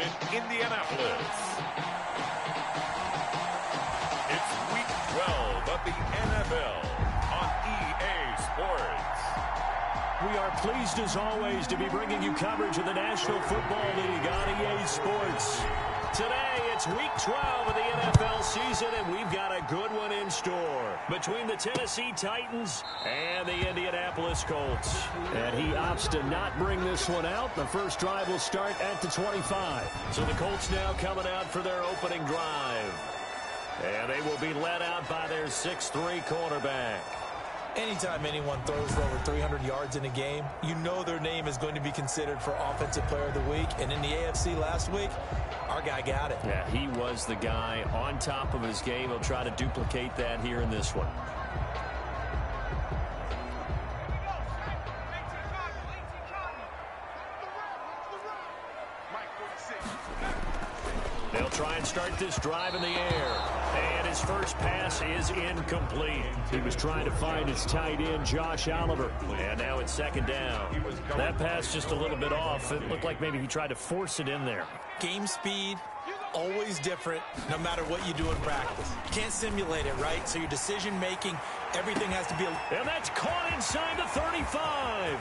in Indianapolis. It's Week 12 of the NFL on EA Sports. We are pleased, as always, to be bringing you coverage of the National Football League on EA Sports. Today, it's Week 12 of the NFL season, and we've got a good one in store between the Tennessee Titans and the Indianapolis Colts. And he opts to not bring this one out. The first drive will start at the 25. So the Colts now coming out for their opening drive. And they will be led out by their 6'3" quarterback. Anytime anyone throws for over 300 yards in a game, you know their name is going to be considered for Offensive Player of the Week. And in the AFC last week, our guy got it. Yeah, he was the guy on top of his game. He'll try to duplicate that here in this one. They'll try and start this drive in the air. And his first pass is incomplete. He was trying to find his tight end, Josh Oliver. And now it's second down. That pass just a little bit off. It looked like maybe he tried to force it in there. Game speed, always different, no matter what you do in practice. You can't simulate it, right? So your decision-making, everything has to be... And that's caught inside the 35.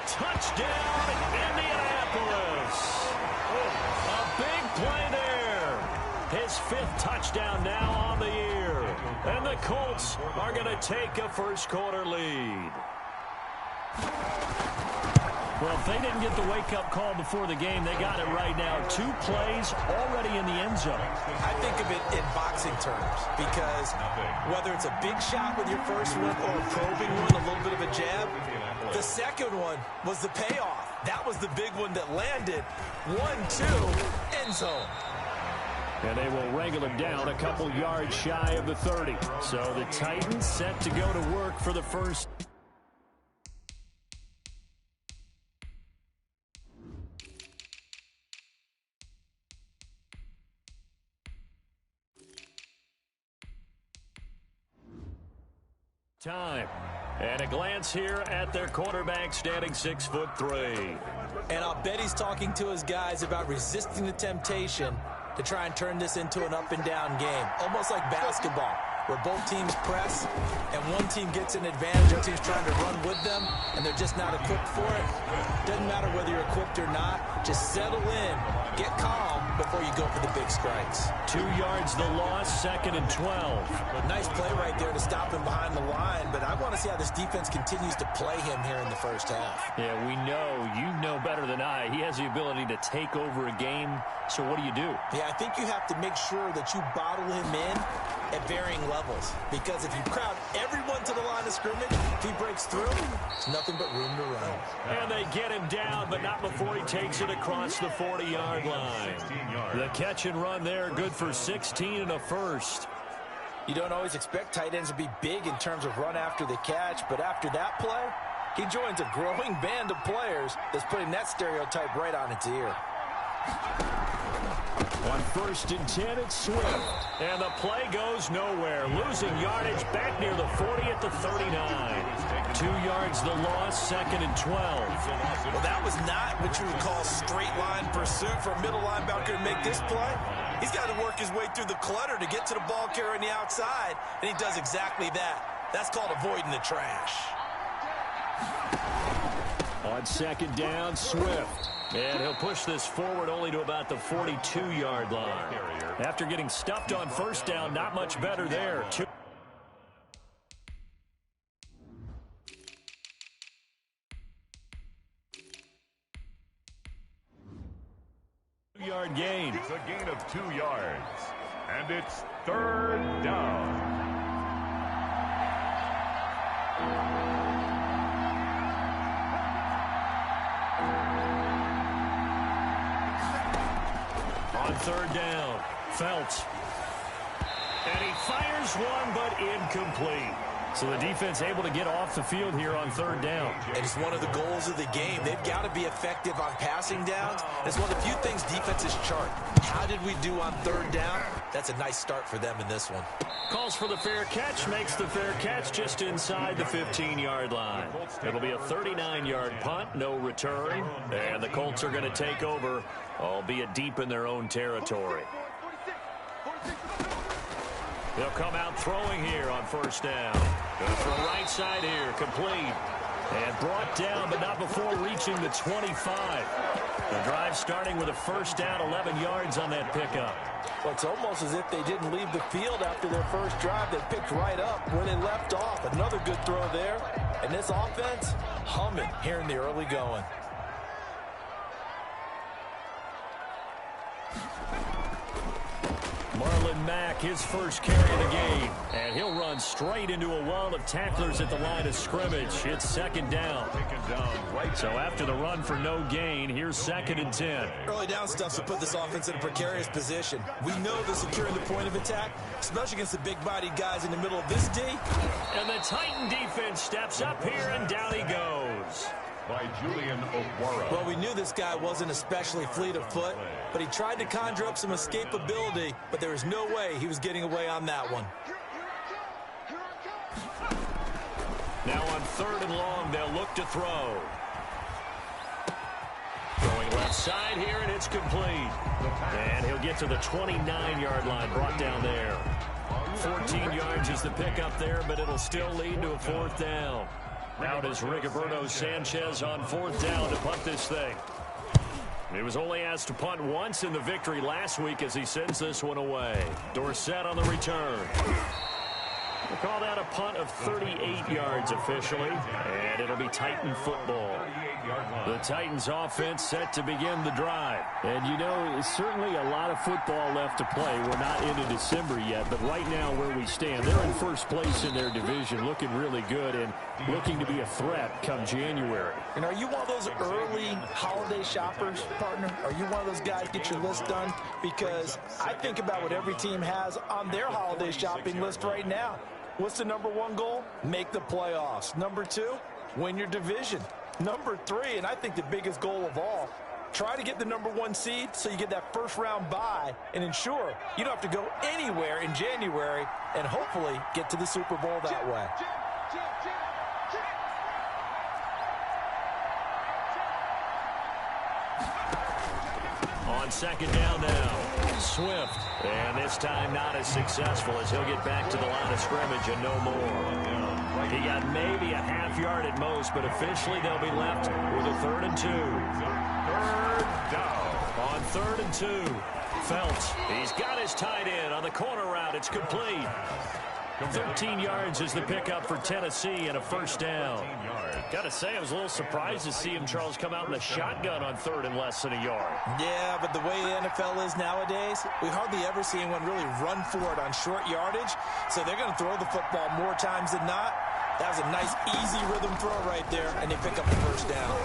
Touchdown, Indianapolis. A big play there. His fifth touchdown now on the year. And the Colts are going to take a first-quarter lead. Well, if they didn't get the wake-up call before the game, they got it right now. 2 plays already in the end zone. I think of it in boxing terms because whether it's a big shot with your first one or a probing one, a little bit of a jab, the second one was the payoff. That was the big one that landed. 1-2, end zone. And they will wrangle him down a couple yards shy of the 30. So the Titans set to go to work for the first. Time. And a glance here at their quarterback standing 6'3". And I'll bet he's talking to his guys about resisting the temptation to try and turn this into an up-and-down game. Almost like basketball, where both teams press, and one team gets an advantage, the other team's trying to run with them, and they're just not equipped for it. Doesn't matter whether you're equipped or not. Just settle in, get calm before you go for the big strikes. 2 yards the loss, 2nd and 12. Nice play right there to stop him behind the line, but I want to see how this defense continues to play him here in the first half. Yeah, we know, you know better than I, he has the ability to take over a game, so what do you do? Yeah, I think you have to make sure that you bottle him in at varying levels, because if you crowd everyone to the line of scrimmage, if he breaks through, it's nothing but room to run. And they get him down, but not before he takes it across the 40-yard line. The catch and run there, good for 16 and a first. You don't always expect tight ends to be big in terms of run after the catch, but after that play, he joins a growing band of players that's putting that stereotype right on its ear. On 1st and 10, it's Swift. And the play goes nowhere. Losing yardage back near the 40 at the 39. 2 yards the loss, 2nd and 12. Well, that was not what you would call straight line pursuit for a middle linebacker to make this play. He's got to work his way through the clutter to get to the ball carrier on the outside, and he does exactly that. That's called avoiding the trash. On 2nd down, Swift. And he'll push this forward only to about the 42-yard line. After getting stuffed on 1st down, not much better there. 2-yard gain. It's a gain of 2 yards. And it's 3rd down. On 3rd down, Felts. And he fires one, but incomplete. So the defense able to get off the field here on 3rd down. And it's one of the goals of the game. They've got to be effective on passing downs. It's one of the few things defenses chart. How did we do on 3rd down? That's a nice start for them in this one. Calls for the fair catch, makes the fair catch just inside the 15-yard line. It'll be a 39-yard punt, no return. And the Colts are going to take over albeit deep in their own territory. They'll come out throwing here on first down. Going for a right side here, complete. And brought down, but not before reaching the 25. The drive starting with a first down, 11 yards on that pickup. Well, it's almost as if they didn't leave the field after their first drive. They picked right up where they left off. Another good throw there. And this offense, humming here in the early going. Marlon Mack, his first carry of the game. And he'll run straight into a wall of tacklers at the line of scrimmage. It's second down. So after the run for no gain, here's 2nd and 10. Early down stuff to put this offense in a precarious position. We know they're securing the point of attack, especially against the big-bodied guys in the middle of this D. And the Titan defense steps up here, and down he goes. By Julian Okwara. Well, we knew this guy wasn't especially fleet of foot, but he tried to conjure up some escapability, but there was no way he was getting away on that one. Now on 3rd and long, they'll look to throw. Throwing left side here, and it's complete. And he'll get to the 29-yard line, brought down there. 14 yards is the pickup there, but it'll still lead to a 4th down. Out is Rigoberto Sanchez on 4th down to punt this thing. He was only asked to punt once in the victory last week as he sends this one away. Dorsett on the return. We'll call that a punt of 38 yards officially, and it'll be Titan football. The Titans offense set to begin the drive. And you know, certainly a lot of football left to play. We're not into December yet, but right now where we stand, they're in first place in their division, looking really good and looking to be a threat come January. And are you one of those early holiday shoppers, partner? Are you one of those guys get your list done? Because I think about what every team has on their holiday shopping list right now. What's the number 1 goal? Make the playoffs. Number 2, win your division. Number 3, and I think the biggest goal of all, try to get the number 1 seed so you get that first-round bye and ensure you don't have to go anywhere in January and hopefully get to the Super Bowl that way. On 2nd down now, Swift. And this time not as successful as he'll get back to the line of scrimmage and no more. He got maybe a half yard at most, but officially they'll be left with a 3rd and 2. 3rd down. On 3rd and 2, Phelps. He's got his tight end on the corner route. It's complete. 13 yards is the pickup for Tennessee and a first down. Got to say, I was a little surprised to see him, Charles, come out in the shotgun on 3rd and less than a yard. Yeah, but the way the NFL is nowadays, we hardly ever see anyone really run for it on short yardage. So they're going to throw the football more times than not. That was a nice, easy rhythm throw right there, and they pick up the first down.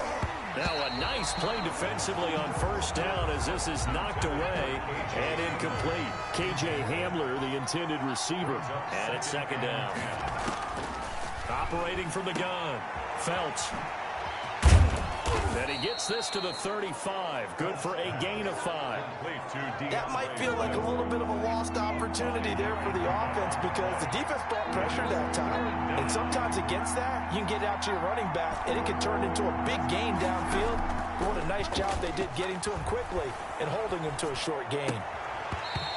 Now a nice play defensively on first down as this is knocked away and incomplete. KJ Hamler, the intended receiver. And it's 2nd down. Operating from the gun, Phelps. Then he gets this to the 35. Good for a gain of 5. That might feel like a little bit of a lost opportunity there for the offense because the defense brought pressure that time. And sometimes against that, you can get out to your running back, and it can turn into a big gain downfield. But what a nice job they did getting to him quickly and holding him to a short gain.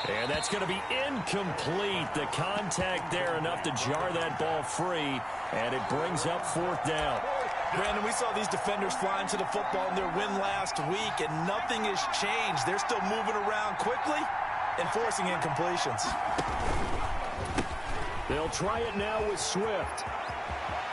And that's going to be incomplete. The contact there enough to jar that ball free, and it brings up 4th down. Brandon, we saw these defenders flying to the football in their win last week, and nothing has changed. They're still moving around quickly and forcing incompletions. They'll try it now with Swift.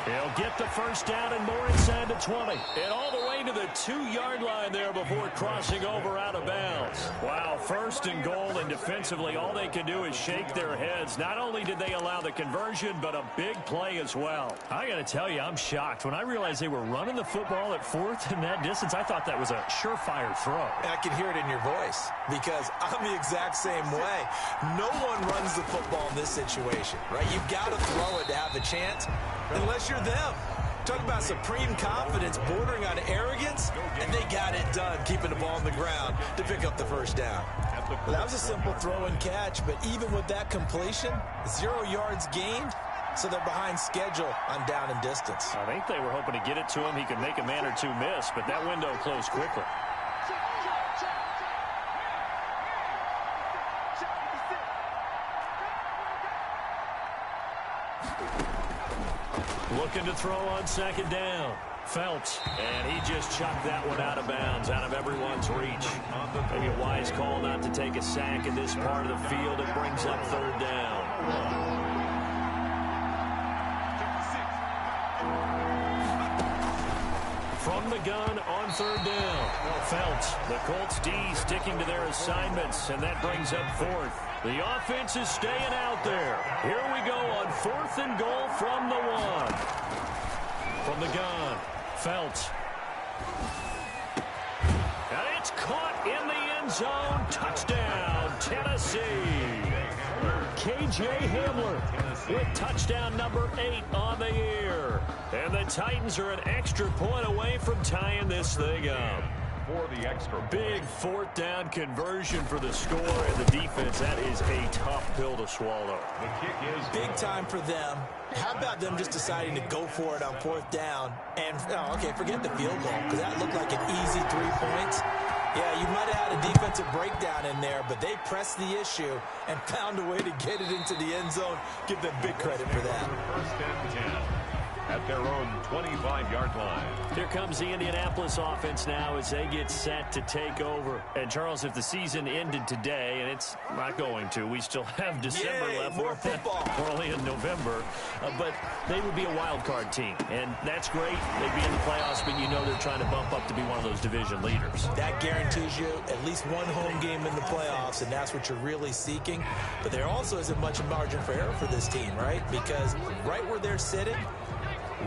He'll get the first down and more inside the 20. And all the way to the 2-yard line there before crossing over out of bounds. Wow, 1st and goal, and defensively all they can do is shake their heads. Not only did they allow the conversion, but a big play as well. I got to tell you, I'm shocked. When I realized they were running the football at 4th in that distance, I thought that was a surefire throw. And I can hear it in your voice because I'm the exact same way. No one runs the football in this situation, right? You've got to throw it to have a chance. Unless you're them. Talk about supreme confidence bordering on arrogance, and they got it done, keeping the ball on the ground to pick up the first down. Well, that was a simple throw and catch, but even with that completion, 0 yards gained, so they're behind schedule on down and distance. I think they were hoping to get it to him. He could make a man or two miss, but that window closed quickly. Looking to throw on second down. Phelps, and he just chucked that one out of bounds, out of everyone's reach. Maybe a wise call not to take a sack in this part of the field. It brings up third down. From the gun on third down. Phelps, the Colts D sticking to their assignments, and that brings up fourth. The offense is staying out there. Here we go on 4th and goal from the 1. From the gun, Phelps. And it's caught in the end zone. Touchdown, Tennessee. K.J. Hamler with touchdown number 8 on the year. And the Titans are an extra point away from tying this thing up. For the extra. Big 4th down conversion for the score, and the defense, that is a tough pill to swallow. The kick is big time for them. How about them just deciding to go for it on 4th down? And, okay, forget the field goal, because that looked like an easy 3 points. Yeah, you might have had a defensive breakdown in there, but they pressed the issue and found a way to get it into the end zone. Give them big credit for that. 1st and 10. At their own 25-yard line. Here comes the Indianapolis offense now as they get set to take over. And, Charles, if the season ended today, and it's not going to, we still have December left. More football. We're only in November. But they would be a wild card team, and that's great. They'd be in the playoffs, but you know they're trying to bump up to be one of those division leaders. That guarantees you at least one home game in the playoffs, and that's what you're really seeking. But there also isn't much margin for error for this team, right? Because right where they're sitting,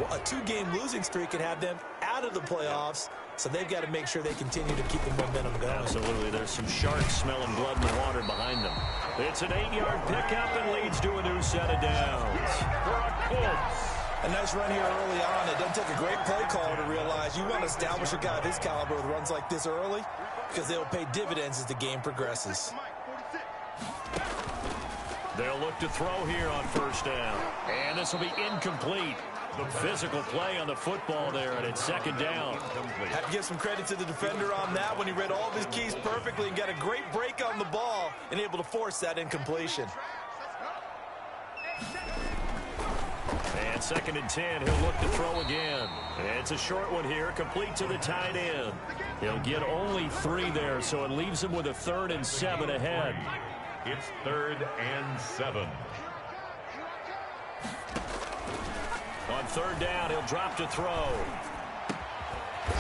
a 2-game losing streak could have them out of the playoffs, so they've got to make sure they continue to keep the momentum going. Absolutely. There's some sharks smelling blood in the water behind them. It's an 8-yard pickup and leads to a new set of downs. For a Colts. A nice run here early on. It doesn't take a great play caller to realize you want to establish a guy of his caliber with runs like this early, because they'll pay dividends as the game progresses. They'll look to throw here on 1st down. And this will be incomplete. The physical play on the football there, and it's 2nd down. Have to give some credit to the defender on that when he read all of his keys perfectly and got a great break on the ball and able to force that incompletion. And 2nd and 10, he'll look to throw again. And it's a short one here, complete to the tight end. He'll get only 3 there, so it leaves him with a 3rd and 7 ahead. It's 3rd and 7. On 3rd down, he'll drop to throw.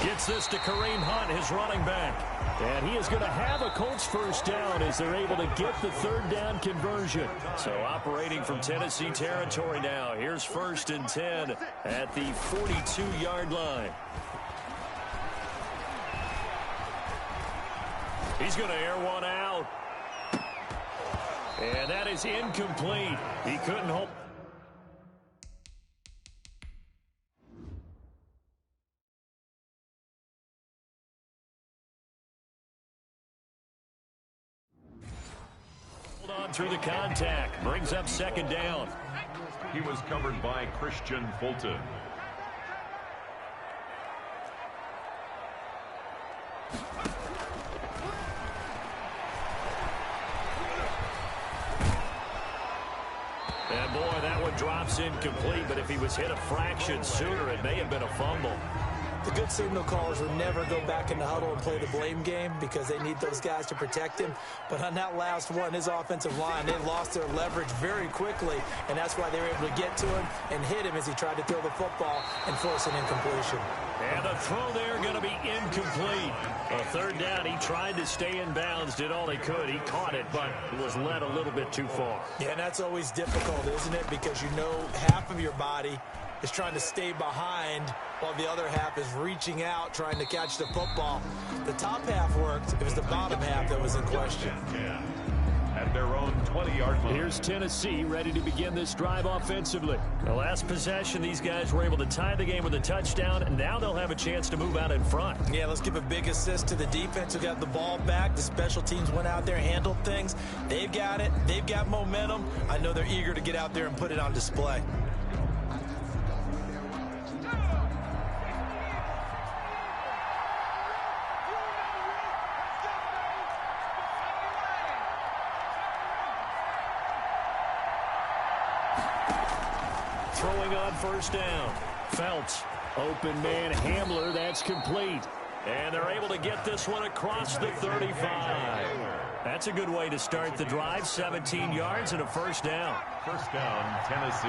Gets this to Kareem Hunt, his running back. And he is going to have a Colts 1st down as they're able to get the 3rd down conversion. So operating from Tennessee territory now. Here's 1st and 10 at the 42-yard line. He's going to air one out. And that is incomplete. He couldn't hold. On through the contact. Brings up 2nd down. He was covered by Christian Fulton. And boy, that one drops incomplete, but if he was hit a fraction sooner, it may have been a fumble. The good signal callers would never go back in the huddle and play the blame game because they need those guys to protect him. But on that last one, his offensive line, they lost their leverage very quickly, and that's why they were able to get to him and hit him as he tried to throw the football and force an incompletion. And the throw there going to be incomplete. A 3rd down, he tried to stay in bounds, did all he could. He caught it, but was led a little bit too far. Yeah, and that's always difficult, isn't it? Because you know half of your body is trying to stay behind while the other half is reaching out, trying to catch the football. The top half worked. It was the bottom half that was in question. At their own 20-yard line. Here's Tennessee ready to begin this drive offensively. The last possession, these guys were able to tie the game with a touchdown, and now they'll have a chance to move out in front. Yeah, let's give a big assist to the defense who got the ball back. The special teams went out there, handled things. They've got it. They've got momentum. I know they're eager to get out there and put it on display. throwing on first down. Felts. Open man Hamler. That's complete. And they're able to get this one across the 35. That's a good way to start the drive. 17 yards and a first down. First down, Tennessee.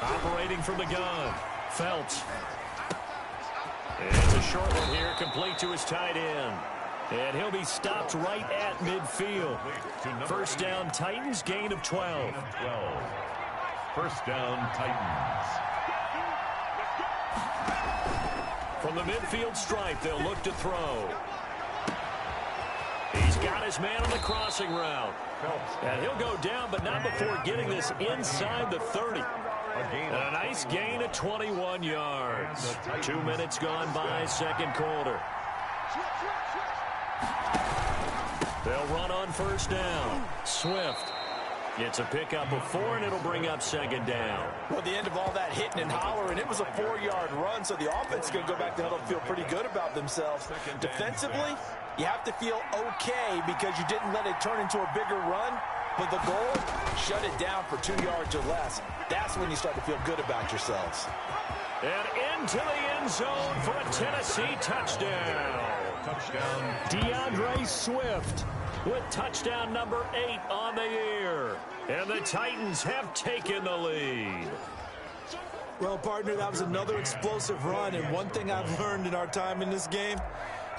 Operating from the gun. Felts. It's a short one here, complete to his tight end. And he'll be stopped right at midfield. First down, Titans, gain of 12. First down, Titans. From the midfield stripe, they'll look to throw. He's got his man on the crossing route. And he'll go down, but not before getting this inside the 30. And a nice gain of 21 yards. 2 minutes gone by, second quarter. They'll run on first down. Swift gets a pickup of 4, and it'll bring up second down. Well, the end of all that hitting and hollering, it was a 4-yard run, so the offense is going to go back to huddle and feel pretty good about themselves. Defensively, you have to feel okay because you didn't let it turn into a bigger run. But the goal, shut it down for 2 yards or less. That's when you start to feel good about yourselves. And into the end zone for a Tennessee touchdown. Touchdown, DeAndre Swift with touchdown number 8 on the year. And the Titans have taken the lead. Well, partner, that was another explosive run. And one thing I've learned in our time in this game,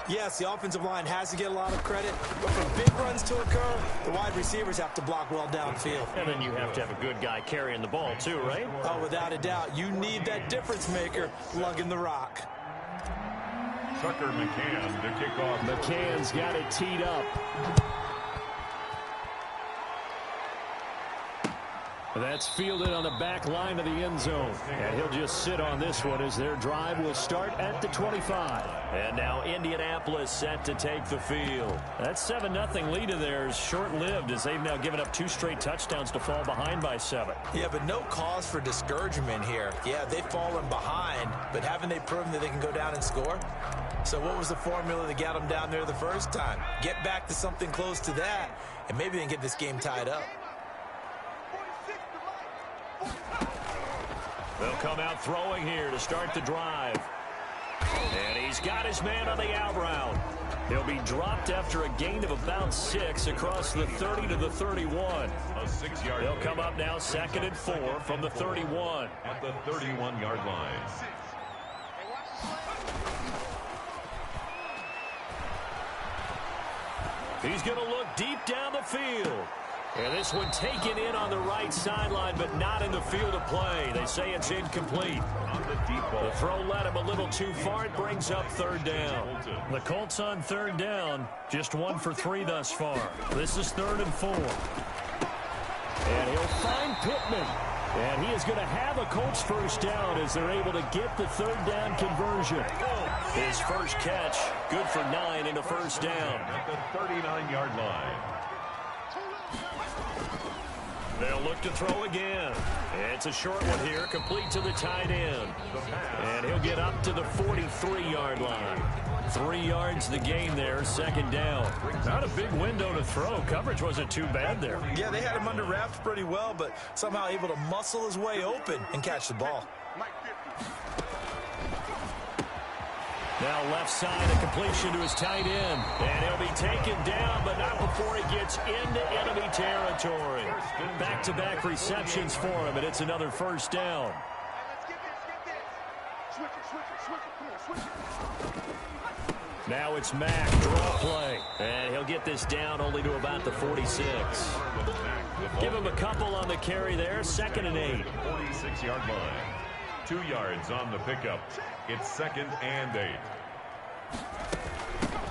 yes, the offensive line has to get a lot of credit, but for big runs to occur, the wide receivers have to block well downfield. And then you have to have a good guy carrying the ball too, right? Oh, without a doubt. You need that difference maker lugging the rock. Tucker McCann to kick off. McCann's got it teed up. That's fielded on the back line of the end zone. And he'll just sit on this one as their drive will start at the 25. And now Indianapolis set to take the field. That 7-0 lead of theirs short-lived as they've now given up 2 straight touchdowns to fall behind by 7. Yeah, but no cause for discouragement here. Yeah, they've fallen behind, but haven't they proven that they can go down and score? So what was the formula that got them down there the first time? Get back to something close to that, and maybe they can get this game tied up. They'll come out throwing here to start the drive. And he's got his man on the out route. He'll be dropped after a gain of about 6 across the 30 to the 31. A 6-yard. They'll come up now 2nd and 4 from the 31. At the 31-yard line. He's going to look deep down the field. And this one taken in on the right sideline, but not in the field of play. They say it's incomplete. On the deep ball. The throw led him a little too far. It brings up 3rd down. The Colts on 3rd down, just 1 for 3 thus far. This is 3rd and 4. And he'll find Pittman. And he is going to have a Colts first down as they're able to get the 3rd down conversion. His first catch, good for 9 and a first down. At the 39-yard line. They'll look to throw again. It's a short one here, complete to the tight end. And he'll get up to the 43-yard line. 3 yards the gain there, 2nd down. Not a big window to throw. Coverage wasn't too bad there. Yeah, they had him under wraps pretty well, but somehow able to muscle his way open and catch the ball. Now left side, a completion to his tight end. And he'll be taken down, but not before he gets into enemy territory. Back-to-back receptions for him, and it's another first down. Now it's Mack, draw play. And he'll get this down only to about the 46. Give him a couple on the carry there, 2nd and 8. 46-yard line. 2 yards on the pickup. It's 2nd and 8.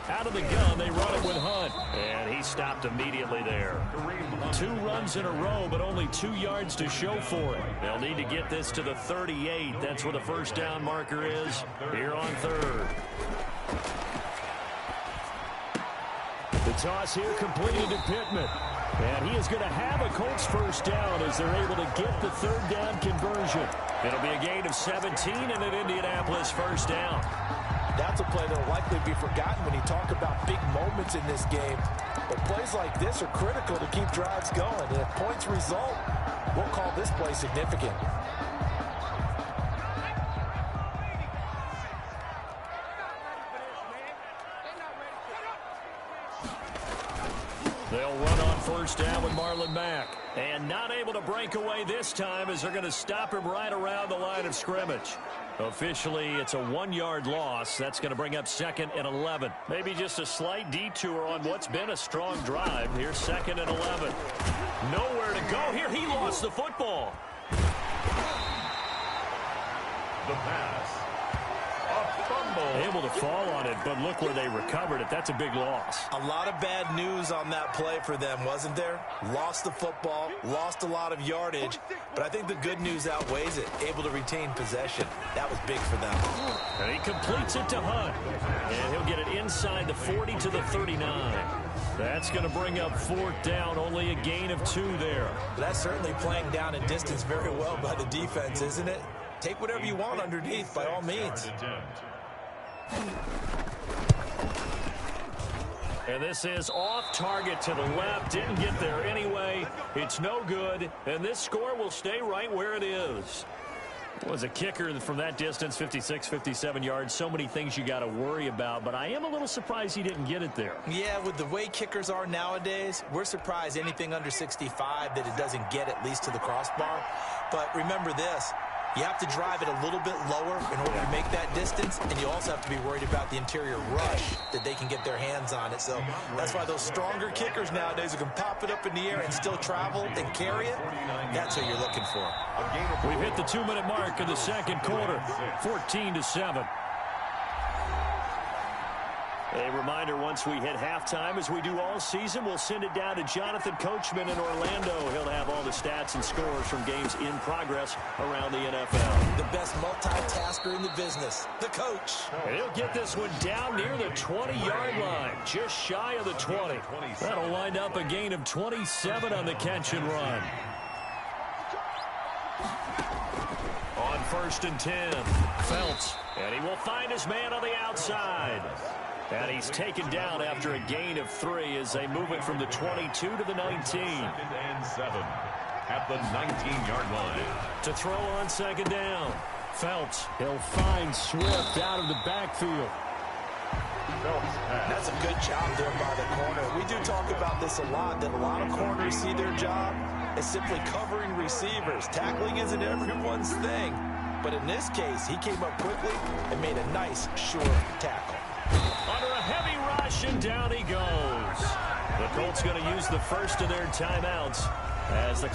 Out of the gun, they run it with Hunt. And he stopped immediately there. 2 runs in a row, but only 2 yards to show for it. They'll need to get this to the 38. That's where the first down marker is here on 3rd. The toss here completed to Pittman. And he is going to have a Colts first down as they're able to get the 3rd down conversion. It'll be a gain of 17 and an Indianapolis first down. That's a play that will likely be forgotten when you talk about big moments in this game. But plays like this are critical to keep drives going. And if points result, we'll call this play significant. They'll run on first down with Marlon Mack. And not able to break away this time as they're going to stop him right around the line of scrimmage. Officially, it's a 1-yard loss. That's going to bring up 2nd and 11. Maybe just a slight detour on what's been a strong drive. Here's 2nd and 11. Nowhere to go here. He lost the football. The pass. A fumble. Able to fall on it, but look where they recovered it. That's a big loss. A lot of bad news on that play for them, wasn't there? Lost the football, lost a lot of yardage, but I think the good news outweighs it. Able to retain possession. That was big for them. And he completes it to Hunt. And he'll get it inside the 40 to the 39. That's going to bring up 4th down. Only a gain of 2 there. That's certainly playing down in distance very well by the defense, isn't it? Take whatever you want underneath, by all means. And this is off target to the left. Didn't get there anyway. It's no good. And this score will stay right where it is. Was a kicker from that distance, 56, 57 yards. So many things you got to worry about, but I am a little surprised he didn't get it there. Yeah, with the way kickers are nowadays, we're surprised anything under 65 that it doesn't get at least to the crossbar. But remember this. You have to drive it a little bit lower in order to make that distance, and you also have to be worried about the interior rush that they can get their hands on it. So that's why those stronger kickers nowadays who can pop it up in the air and still travel and carry it, that's what you're looking for. We've hit the 2-minute mark in the second quarter, 14-7. A reminder, once we hit halftime, as we do all season, we'll send it down to Jonathan Coachman in Orlando. He'll have all the stats and scores from games in progress around the NFL. The best multitasker in the business, the coach. And he'll get this one down near the 20-yard line, just shy of the 20. That'll wind up a gain of 27 on the catch and run. On 1st and 10, Phelps, and he will find his man on the outside. And he's taken down after a gain of 3 as they move it from the 22 to the 19. 2nd and 7 at the 19-yard line. To throw on 2nd down, Phelps. He'll find Swift out of the backfield. That's a good job there by the corner. We do talk about this a lot, that a lot of corners see their job as simply covering receivers. Tackling isn't everyone's thing. But in this case, he came up quickly and made a nice, sure tackle. Under a heavy rush, and down he goes. The Colts going to use the first of their timeouts as the...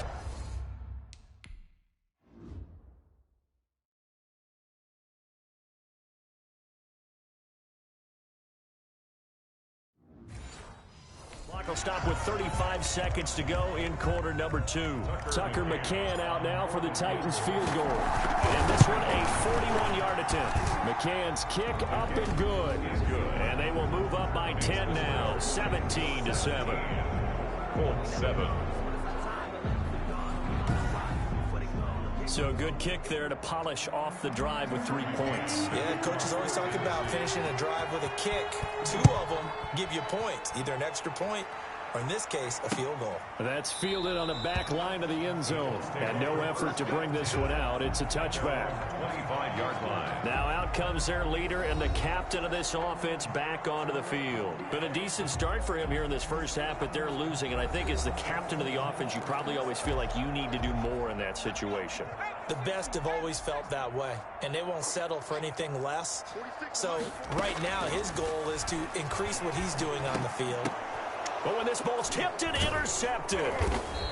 Clock will stop with 35 seconds to go in quarter number 2. Tucker McCann out now for the Titans field goal. And this one a 41-yard attempt. McCann's kick up and good. And they will move up by 10 now, 17-7. Colts 7. So a good kick there to polish off the drive with 3 points. Yeah, coaches always talk about finishing a drive with a kick. 2 of them give you points, either an extra point or, in this case, a field goal. That's fielded on the back line of the end zone. And no effort to bring this one out. It's a touchback. 25-yard line. Now out comes their leader and the captain of this offense back onto the field. Been a decent start for him here in this first half, but they're losing. And I think as the captain of the offense, you probably always feel like you need to do more in that situation. The best have always felt that way, and they won't settle for anything less. So right now his goal is to increase what he's doing on the field. But when this ball's tipped and intercepted.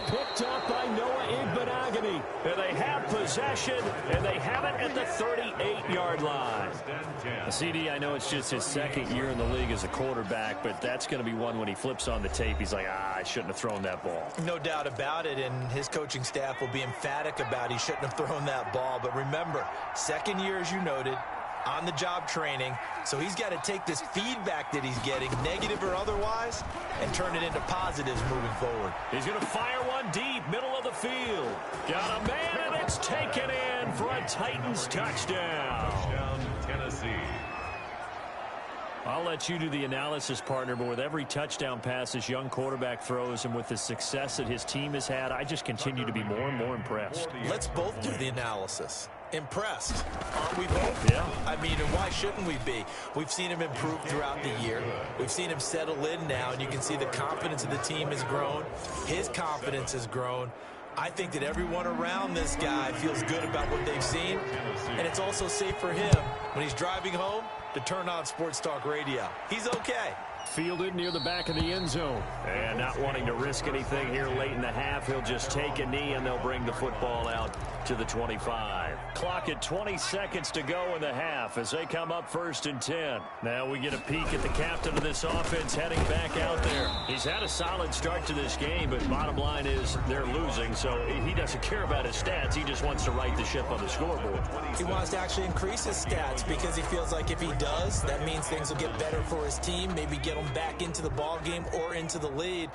Picked up by Noah Igbenogany. And they have possession, and they have it at the 38-yard line. CD, I know it's just his 2nd year in the league as a quarterback, but that's going to be one when he flips on the tape. He's like, I shouldn't have thrown that ball. No doubt about it, and his coaching staff will be emphatic about he shouldn't have thrown that ball. But remember, 2nd year, as you noted, on-the-job training, so he's got to take this feedback that he's getting, negative or otherwise, and turn it into positives moving forward. He's going to fire one deep, middle of the field. Got a man, and it's taken in for a Titans touchdown. Touchdown, Tennessee. I'll let you do the analysis, partner, but with every touchdown pass this young quarterback throws and with the success that his team has had, I just continue to be more and more impressed. Let's both do the analysis. Impressed, aren't we both? Yeah. I mean, and why shouldn't we be? We've seen him improve throughout the year. We've seen him settle in now, and you can see the confidence of the team has grown. His confidence has grown. I think that everyone around this guy feels good about what they've seen, and it's also safe for him when he's driving home to turn on Sports Talk Radio. He's okay. Fielded near the back of the end zone. And not wanting to risk anything here late in the half, he'll just take a knee and they'll bring the football out to the 25. Clock at 20 seconds to go in the half as they come up 1st and 10. Now we get a peek at the captain of this offense heading back out there. He's had a solid start to this game, but bottom line is they're losing, so he doesn't care about his stats. He just wants to right the ship on the scoreboard. He wants to actually increase his stats because he feels like if he does, that means things will get better for his team, maybe get them back into the ball game or into the lead.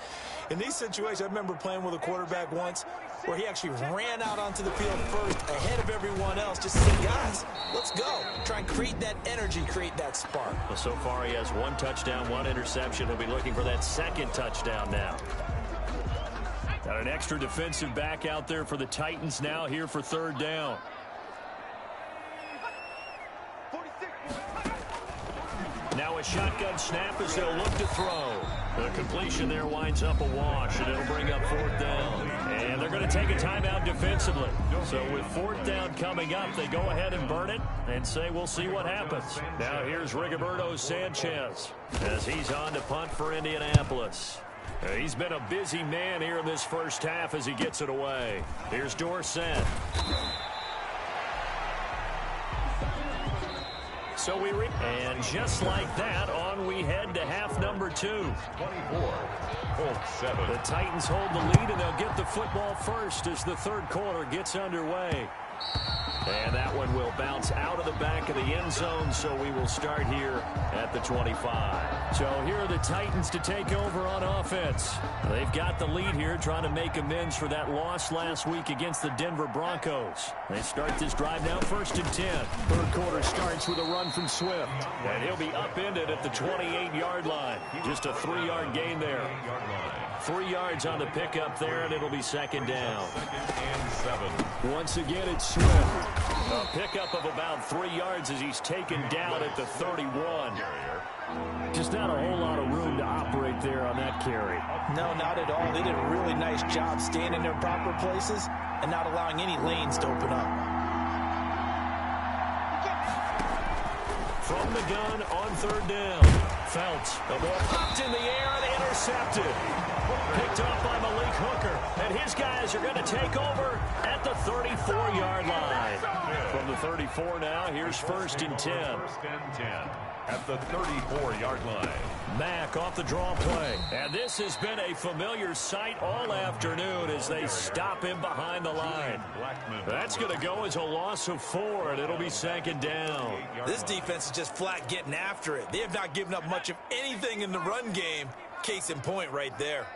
In these situations, I remember playing with a quarterback once where he actually ran out onto the field first ahead of everyone else just to say, guys, let's go. Try and create that energy, create that spark. Well, so far he has 1 touchdown, 1 interception. He'll be looking for that 2nd touchdown now. Got an extra defensive back out there for the Titans now here for 3rd down. Now a shotgun snap as they'll look to throw. The completion there winds up a wash, and it'll bring up 4th down. And they're going to take a timeout defensively. So with 4th down coming up, they go ahead and burn it and say we'll see what happens. Now here's Rigoberto Sanchez as he's on to punt for Indianapolis. He's been a busy man here in this first half as he gets it away. Here's Dorsett. So and just like that, on we head to half number 2. 24, Colts 7. The Titans hold the lead, and they'll get the football first as the 3rd quarter gets underway. And that one will bounce out of the back of the end zone, so we will start here at the 25. So here are the Titans to take over on offense. They've got the lead here, trying to make amends for that loss last week against the Denver Broncos. They start this drive now 1st and 10. 3rd quarter starts with a run from Swift. And he'll be upended at the 28-yard line. Just a 3-yard gain there. 3 yards on the pickup there, and it'll be 2nd down. 2nd and 7. Once again, it's Swift. A pickup of about 3 yards as he's taken down at the 31. Just not a whole lot of room to operate there on that carry. No, not at all. They did a really nice job staying in their proper places and not allowing any lanes to open up. From the gun on 3rd down. Phelps, the ball popped in the air and intercepted. Picked up by Malik Hooker. And his guys are going to take over at the 34-yard line. From the 34 now, here's 1st and 10. 1st and 10 at the 34-yard line. Mack off the draw play. And this has been a familiar sight all afternoon as they stop him behind the line. That's going to go as a loss of 4, and it'll be 2nd down. This defense is just flat getting after it. They have not given up much of anything in the run game. Case in point right there.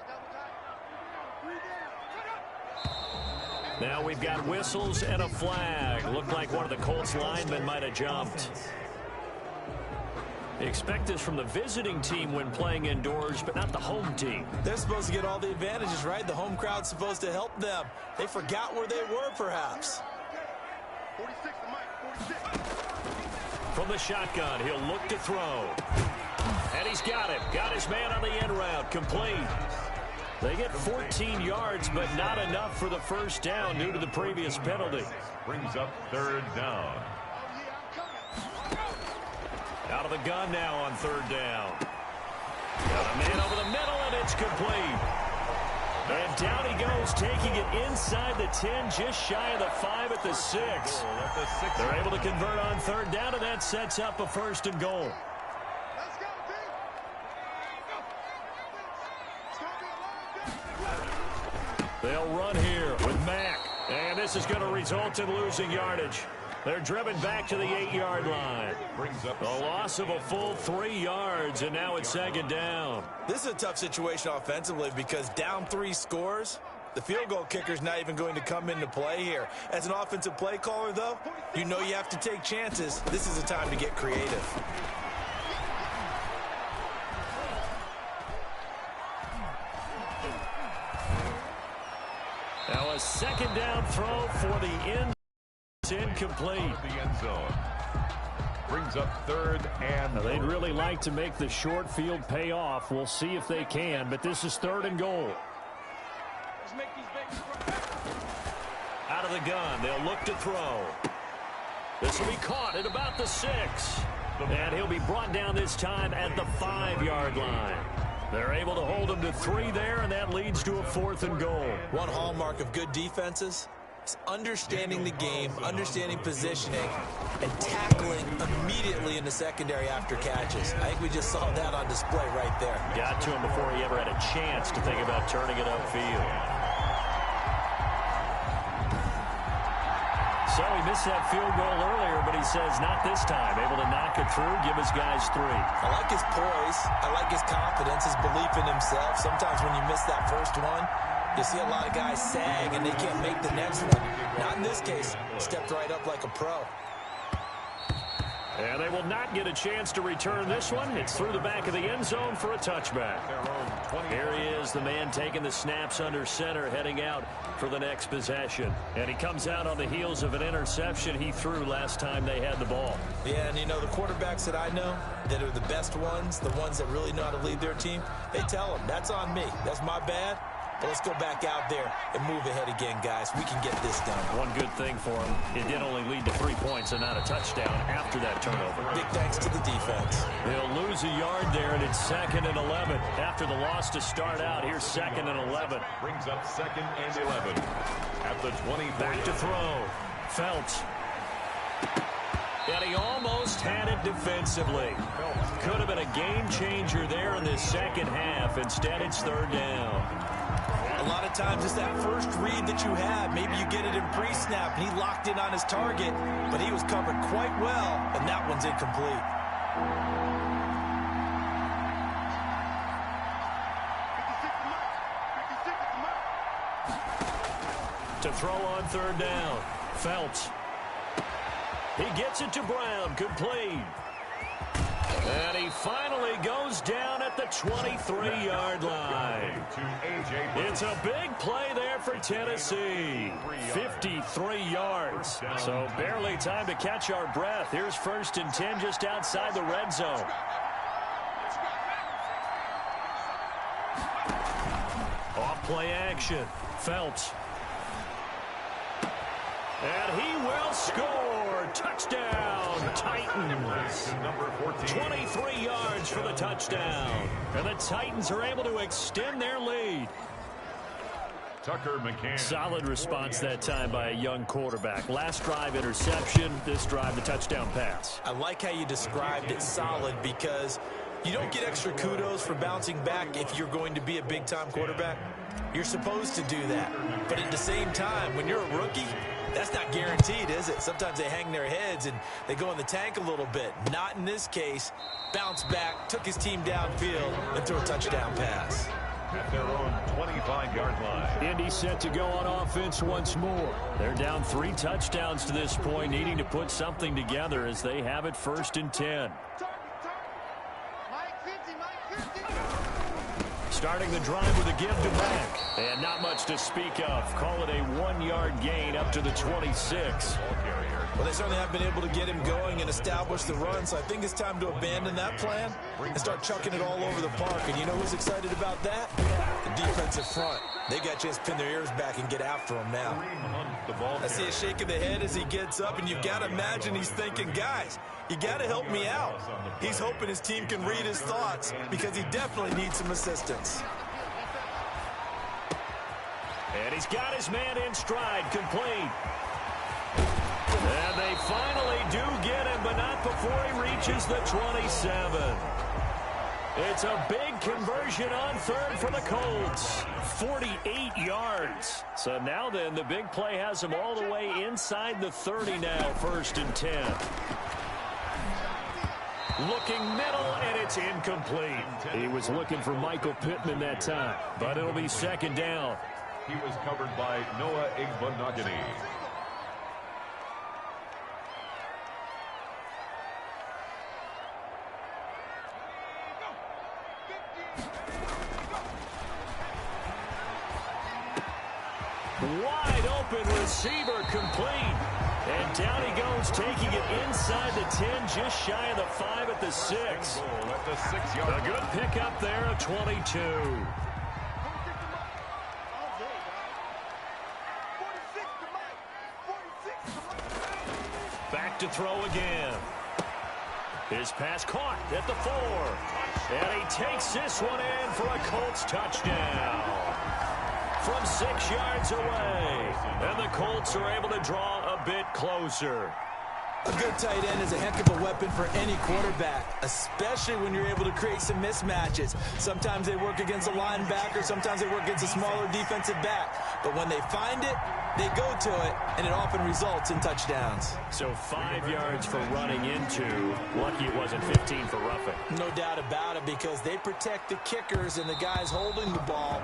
Now we've got whistles and a flag. Looked like one of the Colts linemen might have jumped. Expect this from the visiting team when playing indoors, but not the home team. They're supposed to get all the advantages, right? The home crowd's supposed to help them. They forgot where they were, perhaps. 46, Mike, 46. From the shotgun, he'll look to throw. And he's got him. Got his man on the end route. Complete. They get 14 yards, but not enough for the 1st down due to the previous penalty. Brings up 3rd down. Out of the gun now on 3rd down. Got a man over the middle, and it's complete. And down he goes, taking it inside the 10, just shy of the 5 at the 6. They're able to convert on 3rd down, and that sets up a 1st and goal. They'll run here with Mack. And this is going to result in losing yardage. They're driven back to the 8-yard line. Brings up a loss of a full 3 yards, and now it's 2nd down. This is a tough situation offensively because down 3 scores, the field goal kicker's not even going to come into play here. As an offensive play caller, though, you know you have to take chances. This is a time to get creative. second down throw for the end. It's incomplete. The end zone. Brings up third and now they'd really like to make the short field pay off. We'll see if they can, but this is third and goal. Out of the gun, they'll look to throw. This will be caught at about the 6. And he'll be brought down this time at the 5-yard line. They're able to hold him to 3 there, and that leads to a 4th and goal. One hallmark of good defenses is understanding the game, understanding positioning, and tackling immediately in the secondary after catches. I think we just saw that on display right there. Got to him before he ever had a chance to think about turning it upfield. So he missed that field goal earlier, but he says not this time. Able to knock it through, give his guys 3. I like his poise. I like his confidence, his belief in himself. Sometimes when you miss that first one, you see a lot of guys sag and they can't make the next one. Not in this case. Stepped right up like a pro. And they will not get a chance to return this one. It's through the back of the end zone for a touchback. Here he is, the man taking the snaps under center, heading out for the next possession. And he comes out on the heels of an interception he threw last time they had the ball. Yeah, and you know, the quarterbacks that I know that are the best ones, the ones that really know how to lead their team, they tell them, that's on me. That's my bad. But let's go back out there and move ahead again, guys. We can get this done. One good thing for him, it did only lead to 3 points and not a touchdown after that turnover. Big thanks to the defense. They'll lose a yard there, and it's 2nd and 11. After the loss to start out, here's 2nd and 11. brings up 2nd and 11 at the 20. Back to throw. Phelps. And he almost had it defensively. Could have been a game changer there in this second half. Instead, it's 3rd down. A lot of times it's that first read that you have. Maybe you get it in pre-snap, and he locked in on his target, but he was covered quite well, and that one's incomplete. To throw on 3rd down. Phelps. He gets it to Brown. Complete. And he finally goes down at the 23-yard line. It's a big play there for Tennessee. 53 yards. So barely time to catch our breath. Here's 1st and 10 just outside the red zone. Off play action. Phelps. And he will score. Touchdown, Titans. 23 yards for the touchdown. And the Titans are able to extend their lead. Tucker McCann. Solid response that time by a young quarterback. Last drive, interception. This drive, the touchdown pass. I like how you described it solid because you don't get extra kudos for bouncing back if you're going to be a big-time quarterback. You're supposed to do that. But at the same time, when you're a rookie, that's not guaranteed, is it? Sometimes they hang their heads and they go in the tank a little bit. Not in this case. Bounced back, took his team downfield, and threw a touchdown pass. At their own 25-yard line. Indy set to go on offense once more. They're down 3 touchdowns to this point, needing to put something together as they have it 1st and 10. Starting the drive with a give to back. And not much to speak of. Call it a 1-yard gain up to the 26. Well, they certainly have been able to get him going and establish the run, so I think it's time to abandon that plan and start chucking it all over the park. And you know who's excited about that? The defensive front. They got a chance to pin their ears back and get after him now. I see a shake of the head as he gets up, and you've got to imagine he's thinking, guys, you got to help me out. He's hoping his team can read his thoughts because he definitely needs some assistance. And he's got his man in stride, complete. And they finally do get him, but not before he reaches the 27. It's a big conversion on 3rd for the Colts. 48 yards. So now then, the big play has him all the way inside the 30 now, 1st and 10. Looking middle, and it's incomplete. He was looking for Michael Pittman that time. But it'll be 2nd down. He was covered by Noah Igbenogany. Wide receiver complete. And down he goes, taking it inside the 10, just shy of the 5 at the 6. At the 6-yard A good pickup there of 22. Back to throw again. His pass caught at the 4. And he takes this one in for a Colts touchdown. From 6 yards away. And the Colts are able to draw a bit closer. A good tight end is a heck of a weapon for any quarterback, especially when you're able to create some mismatches. Sometimes they work against a linebacker, sometimes they work against a smaller defensive back. But when they find it, they go to it, and it often results in touchdowns. So 5 yards for running into. Lucky it wasn't 15 for roughing. No doubt about it, because they protect the kickers and the guys holding the ball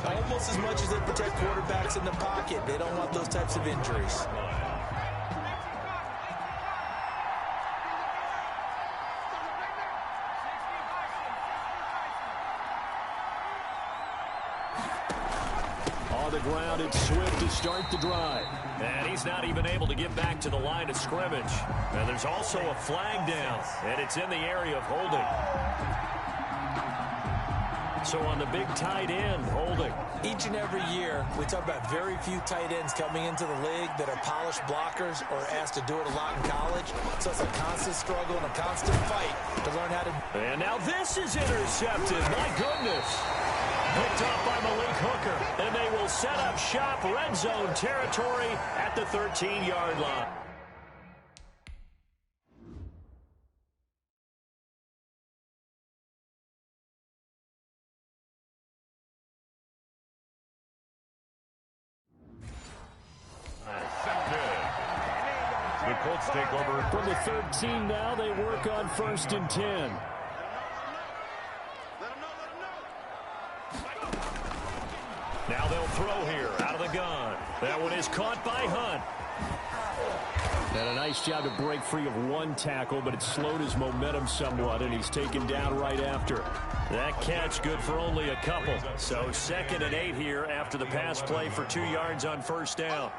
almost as much as they protect quarterbacks in the pocket. They don't want those types of injuries. On the ground, it's Swift to start the drive. And he's not even able to get back to the line of scrimmage. And there's also a flag down, and it's in the area of holding. So on the big tight end, holding. Each and every year, we talk about very few tight ends coming into the league that are polished blockers or asked to do it a lot in college. So it's a constant struggle and a constant fight to learn how to... And now this is intercepted. My goodness. Picked off by Malik Hooker. And they will set up shop, red zone territory at the 13-yard line. The Colts take over. From the 13 now, they work on 1st and 10. Now they'll throw here out of the gun. That one is caught by Hunt. And a nice job to break free of one tackle, but it slowed his momentum somewhat, and he's taken down right after. That catch good for only a couple. So 2nd and 8 here after the pass play for 2 yards on 1st down.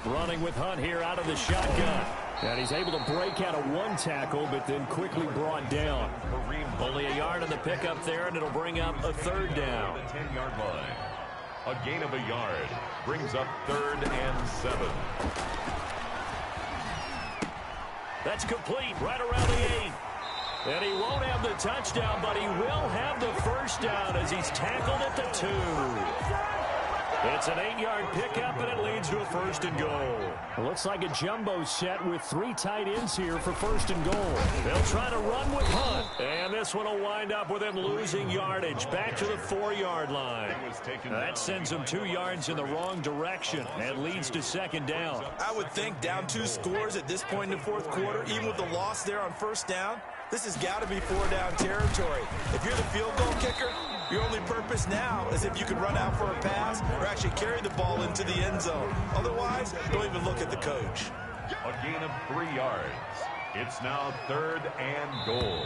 Running with Hunt here out of the shotgun. And he's able to break out of one tackle, but then quickly brought down. Only a yard on the pickup there, and it'll bring up a 3rd down. The 10-yard line. A gain of a yard brings up 3rd and 7. That's complete right around the 8. And he won't have the touchdown, but he will have the 1st down as he's tackled at the 2. It's an 8-yard pickup, and it leads to a 1st and goal. It looks like a jumbo set with 3 tight ends here for 1st and goal. They'll try to run with Hunt. And this one will wind up with him losing yardage back to the 4-yard line. That sends him 2 yards in the wrong direction and leads to 2nd down. I would think down 2 scores at this point in the 4th quarter, even with the loss there on 1st down, this has got to be 4-down territory. If you're the field goal kicker, your only purpose now is if you can run out for a pass or actually carry the ball into the end zone. Otherwise, don't even look at the coach. A gain of 3 yards. It's now 3rd and goal.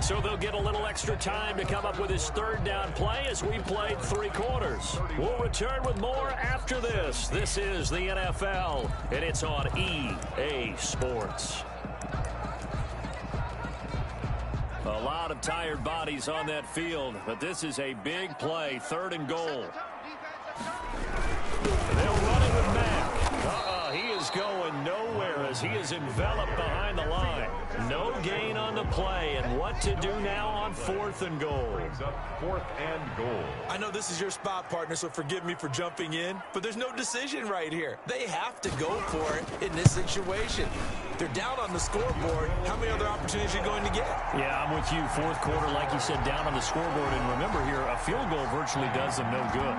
So they'll get a little extra time to come up with his 3rd down play as we played 3 quarters. We'll return with more after this. This is the NFL, and it's on EA Sports. A lot of tired bodies on that field, but this is a big play, 3rd and goal. They'll run it with Mack. He is going nowhere as he is enveloped behind the line. No gain on the play, and what to do now on 4th and goal. Brings up 4th and goal. I know this is your spot, partner, so forgive me for jumping in, but there's no decision right here. They have to go for it in this situation. They're down on the scoreboard. How many other opportunities are you going to get? Yeah, I'm with you. 4th quarter, like you said, down on the scoreboard. And remember here, a field goal virtually does them no good.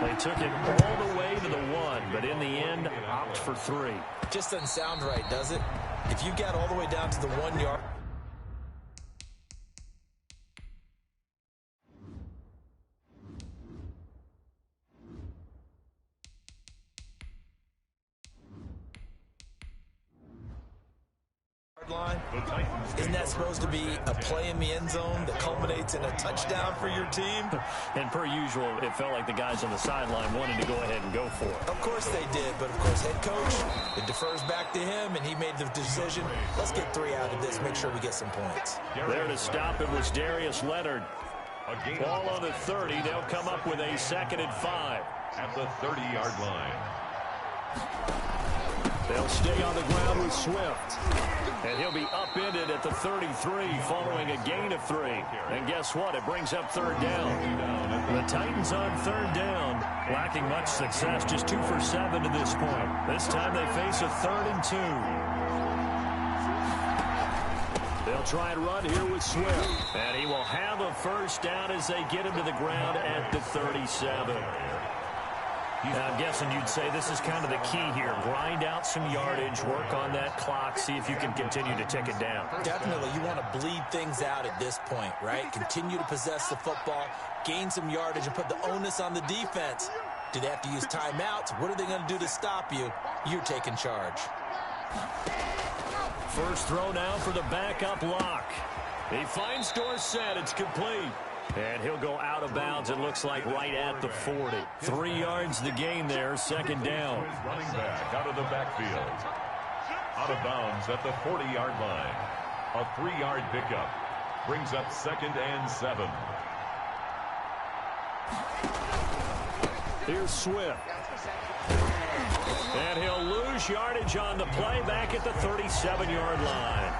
They took it all the way to the 1, but in the end, opt for 3. Just doesn't sound right, does it? If you got all the way down to the 1 yard. Line, line? Isn't that supposed to be a play in the end zone that culminates in a touchdown for your team? And per usual, it felt like the guys on the sideline wanted to go ahead and go for it. Of course they did, but of course head coach, it defers back to him, and he made the decision. Let's get 3 out of this, make sure we get some points. There to stop it was Darius Leonard. Ball on the 30. They'll come up with a 2nd and 5. At the 30-yard line. They'll stay on the ground with Swift. And he'll be upended at the 33 following a gain of 3. And guess what? It brings up 3rd down. The Titans on 3rd down. Lacking much success, just 2 for 7 to this point. This time they face a 3rd and 2. They'll try and run here with Swift. And he will have a 1st down as they get him to the ground at the 37. I'm guessing you'd say this is kind of the key here. Grind out some yardage, work on that clock, see if you can continue to tick it down. Definitely. You want to bleed things out at this point, right? Continue to possess the football, gain some yardage, and put the onus on the defense. Do they have to use timeouts? What are they going to do to stop you? You're taking charge. First throw now for the backup lock. He finds Dorsett. It's complete. And he'll go out of bounds, it looks like, right at the 40. 3 yards the gain there, 2nd down. Running back out of the backfield. Out of bounds at the 40-yard line. A 3-yard pickup. Brings up 2nd and 7. Here's Swift. And he'll lose yardage on the play back at the 37-yard line.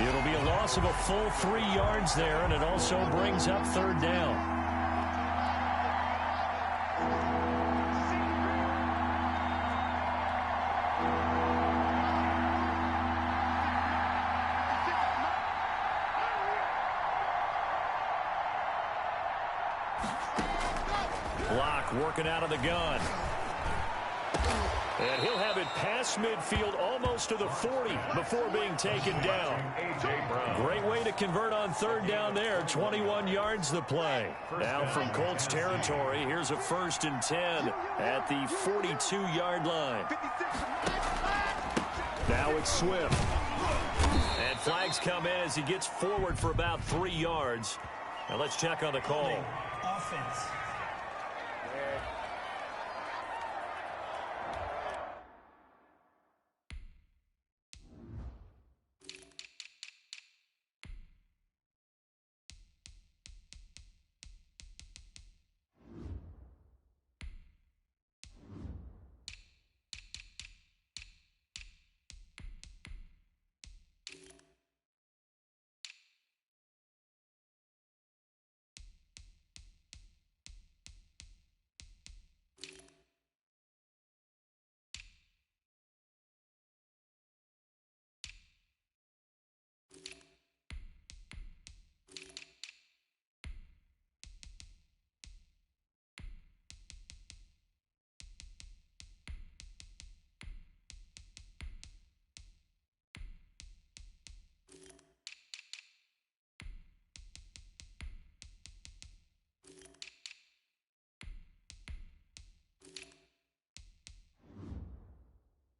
It'll be a loss of a full 3 yards there, and it also brings up 3rd down. Block working out of the gun. And he'll have it past midfield almost to the 40 before being taken down. Great way to convert on 3rd down there. 21 yards the play. Now from Colts territory, here's a 1st and 10 at the 42-yard line. Now it's Swift. And flags come in as he gets forward for about 3 yards. Now let's check on the call. Offense.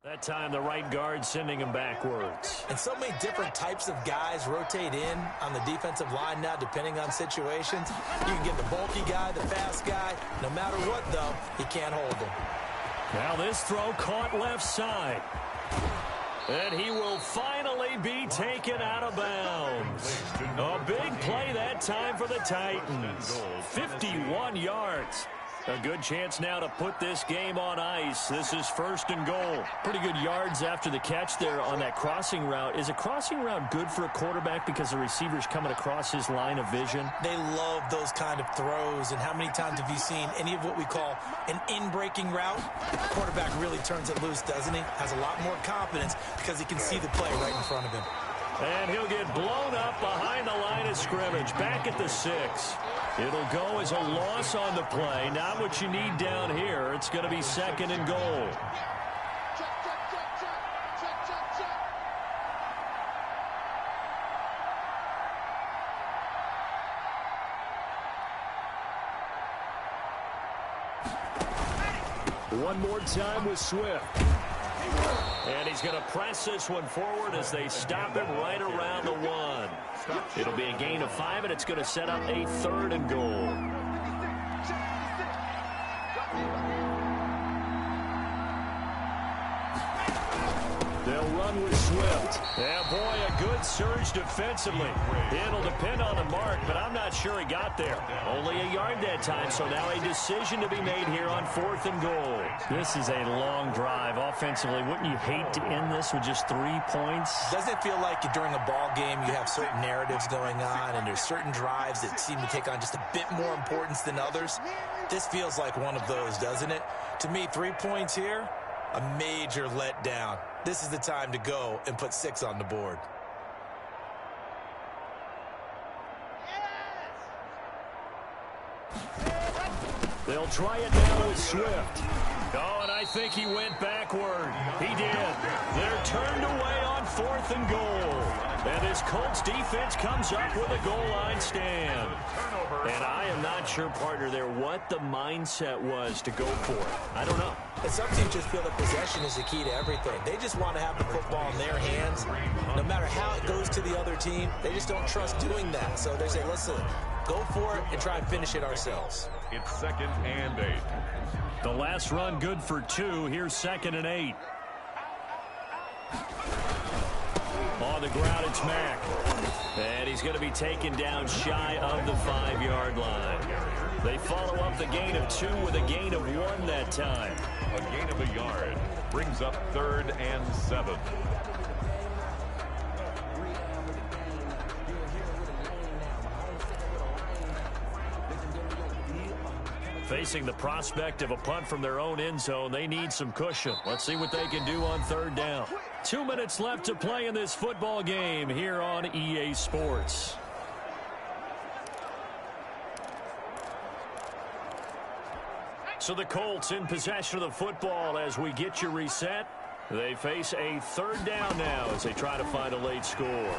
That time the right guard sending him backwards. And so many different types of guys rotate in on the defensive line now depending on situations. You can get the bulky guy, the fast guy. No matter what, though, he can't hold him. Now this throw caught left side. And he will finally be taken out of bounds. A big play that time for the Titans. 51 yards. A good chance now to put this game on ice. This is 1st and goal. Pretty good yards after the catch there on that crossing route. Is a crossing route good for a quarterback because the receiver's coming across his line of vision? They love those kind of throws. And how many times have you seen any of what we call an in-breaking route? The quarterback really turns it loose, doesn't he? Has a lot more confidence because he can see the play right in front of him. And he'll get blown up behind the line of scrimmage, back at the 6. It'll go as a loss on the play. Not what you need down here. It's going to be 2nd and goal. One more time with Swift. And he's going to press this one forward as they stop him right around the 1. It'll be a gain of 5, and it's going to set up a 3rd and goal. They'll run with Swift. Yeah, boy, a good surge defensively. It'll depend on the mark, but I'm not sure he got there. Only a yard that time, so now a decision to be made here on 4th and goal. This is a long drive offensively. Wouldn't you hate to end this with just 3 points? Doesn't it feel like during a ball game you have certain narratives going on and there's certain drives that seem to take on just a bit more importance than others? This feels like one of those, doesn't it? To me, 3 points here, a major letdown. This is the time to go and put 6 on the board. They'll try it now with Swift. Oh, and I think he went backward. He did. They're turned away on 4th and goal. And this Colts defense comes up with a goal line stand. And I am not sure, partner, there what the mindset was to go for it. I don't know. And some teams just feel that possession is the key to everything. They just want to have the football in their hands. No matter how it goes to the other team, they just don't trust doing that. So they say, listen, go for it and try and finish it ourselves. It's 2nd and 8. The last run good for 2. Here's 2nd and 8. On the ground, it's Mack. And he's going to be taken down shy of the 5-yard line. They follow up the gain of 2 with a gain of 1 that time. A gain of a yard brings up 3rd and 7. Facing the prospect of a punt from their own end zone, they need some cushion. Let's see what they can do on 3rd down. 2 minutes left to play in this football game here on EA Sports. So the Colts in possession of the football as we get you reset. They face a 3rd down now as they try to find a late score.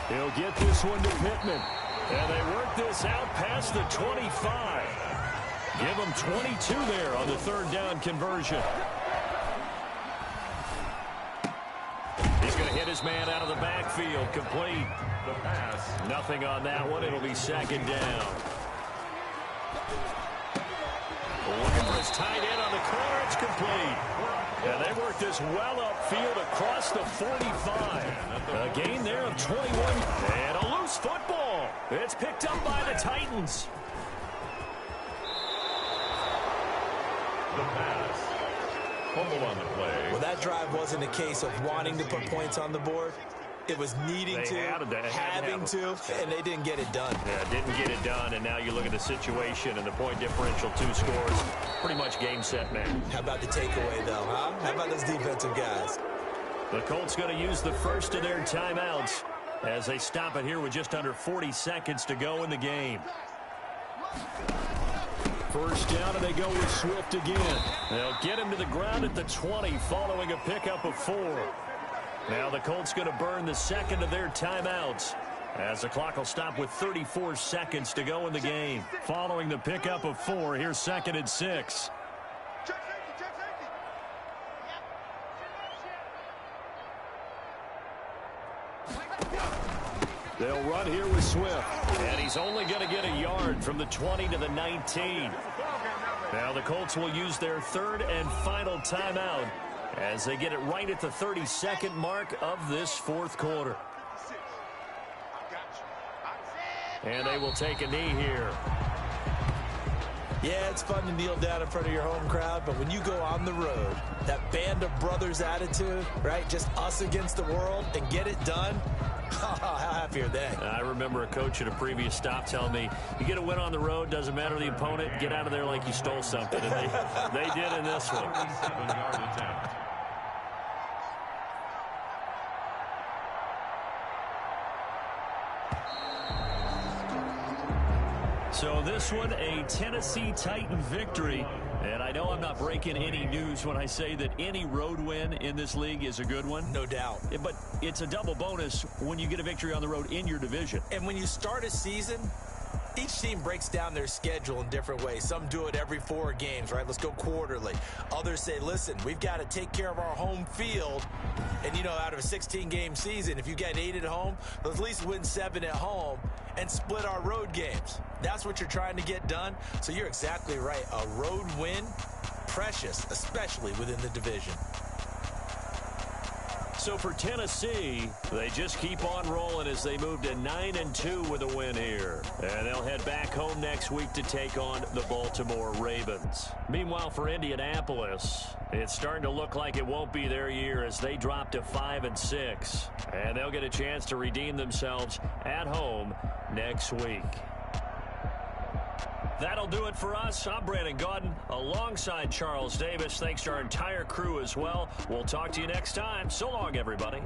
He'll get this one to Pittman. And they work this out past the 25. Give him 22 there on the 3rd down conversion. He's going to hit his man out of the backfield. Complete. The pass. Nothing on that one. It'll be 2nd down. Looking for his tight end on the corner. It's complete. And they work this well upfield across the 45. A gain there of 21. And a loose football. It's picked up by the Titans. The pass. Fumble on the play. Well, that drive wasn't a case of wanting to put points on the board. It was needing to, having to, and they didn't get it done. Yeah, didn't get it done, and now you look at the situation and the point differential, 2 scores. Pretty much game, set, man. How about the takeaway, though, huh? How about those defensive guys? The Colts going to use the first of their timeouts as they stop it here with just under 40 seconds to go in the game. First down, and they go with Swift again. They'll get him to the ground at the 20 following a pickup of 4. Now the Colts going to burn the second of their timeouts as the clock will stop with 34 seconds to go in the game. Following the pickup of 4, here's 2nd and 6. They'll run here with Swift, and he's only going to get a yard from the 20 to the 19. Now the Colts will use their 3rd and final timeout as they get it right at the 32nd mark of this 4th quarter. And they will take a knee here. Yeah, it's fun to kneel down in front of your home crowd, but when you go on the road, that band of brothers attitude, right, just us against the world, and get it done, how happy are they? I remember a coach at a previous stop telling me, you get a win on the road, doesn't matter the opponent, get out of there like you stole something. And they did in this one. 7-yard attempt. So this one, a Tennessee Titan victory. And I know I'm not breaking any news when I say that any road win in this league is a good one. No doubt. But it's a double bonus when you get a victory on the road in your division. And when you start a season, Each team breaks down their schedule in different ways. Some do it every 4 games, right? Let's go quarterly. Others say, listen, we've got to take care of our home field. And, you know, out of a 16-game season, if you get 8 at home, let's at least win 7 at home and split our road games. That's what you're trying to get done. So you're exactly right. A road win, precious, especially within the division. So for Tennessee, they just keep on rolling as they move to 9-2 with a win here. And they'll head back home next week to take on the Baltimore Ravens. Meanwhile, for Indianapolis, it's starting to look like it won't be their year as they drop to 5-6. And they'll get a chance to redeem themselves at home next week. That'll do it for us. I'm Brandon Gaudin alongside Charles Davis. Thanks to our entire crew as well. We'll talk to you next time. So long, everybody.